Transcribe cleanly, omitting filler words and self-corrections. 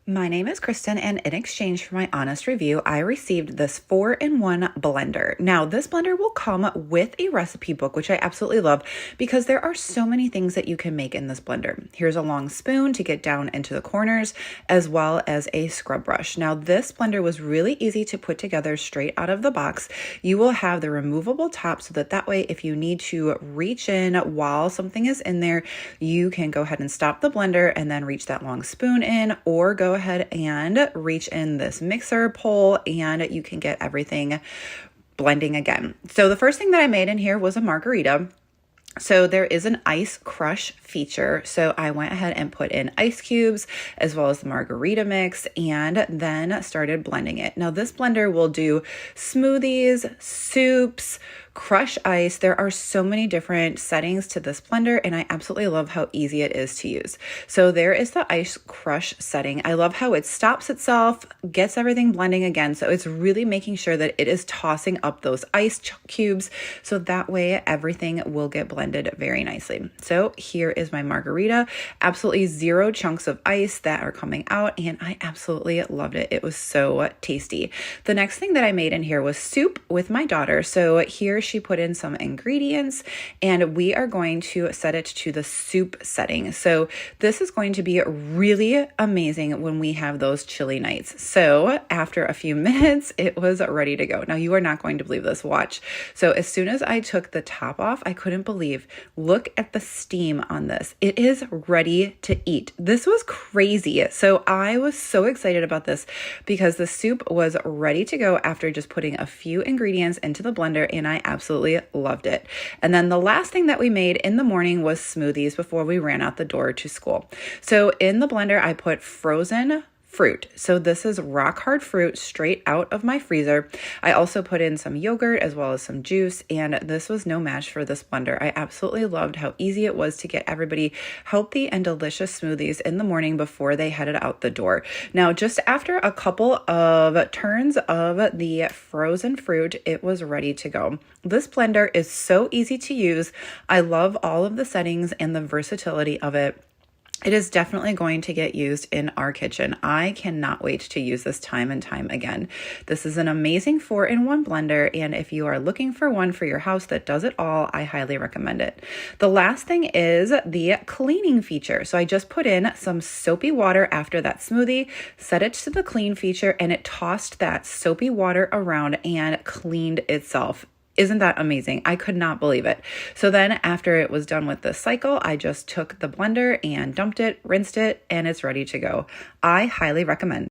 My name is Kristen, and in exchange for my honest review, I received this 4-in-1 blender. Now, this blender will come with a recipe book, which I absolutely love because there are so many things that you can make in this blender. Here's a long spoon to get down into the corners, as well as a scrub brush. Now, this blender was really easy to put together straight out of the box. You will have the removable top so that way, if you need to reach in while something is in there, you can go ahead and stop the blender and then reach that long spoon in, or go ahead and reach in this mixer pole and you can get everything blending again. So the first thing that I made in here was a margarita. So there is an ice crush feature. So I went ahead and put in ice cubes as well as the margarita mix and then started blending it. Now this blender will do smoothies, soups, crush ice. There are so many different settings to this blender and I absolutely love how easy it is to use. So there is the ice crush setting. I love how it stops itself, gets everything blending again. So it's really making sure that it is tossing up those ice cubes so that way everything will get blended very nicely. So here is my margarita, absolutely 0 chunks of ice that are coming out and I absolutely loved it. It was so tasty. The next thing that I made in here was soup with my daughter. So here she put in some ingredients and we are going to set it to the soup setting. So this is going to be really amazing when we have those chilly nights. So after a few minutes, it was ready to go. Now you are not going to believe this. Watch. So as soon as I took the top off, I couldn't believe, look at the steam on this. It is ready to eat. This was crazy. So I was so excited about this because the soup was ready to go after just putting a few ingredients into the blender and I absolutely loved it. And then the last thing that we made in the morning was smoothies before we ran out the door to school. So in the blender, I put frozen fruit. So this is rock hard fruit straight out of my freezer. I also put in some yogurt as well as some juice, and this was no match for this blender. I absolutely loved how easy it was to get everybody healthy and delicious smoothies in the morning before they headed out the door. Now, just after a couple of turns of the frozen fruit, it was ready to go. This blender is so easy to use. I love all of the settings and the versatility of it. It is definitely going to get used in our kitchen. I cannot wait to use this time and time again. This is an amazing 4-in-1 blender, and if you are looking for one for your house that does it all, I highly recommend it. The last thing is the cleaning feature. So I just put in some soapy water after that smoothie, set it to the clean feature, and it tossed that soapy water around and cleaned itself. Isn't that amazing? I could not believe it. So then after it was done with the cycle, I just took the blender and dumped it, rinsed it, and it's ready to go. I highly recommend.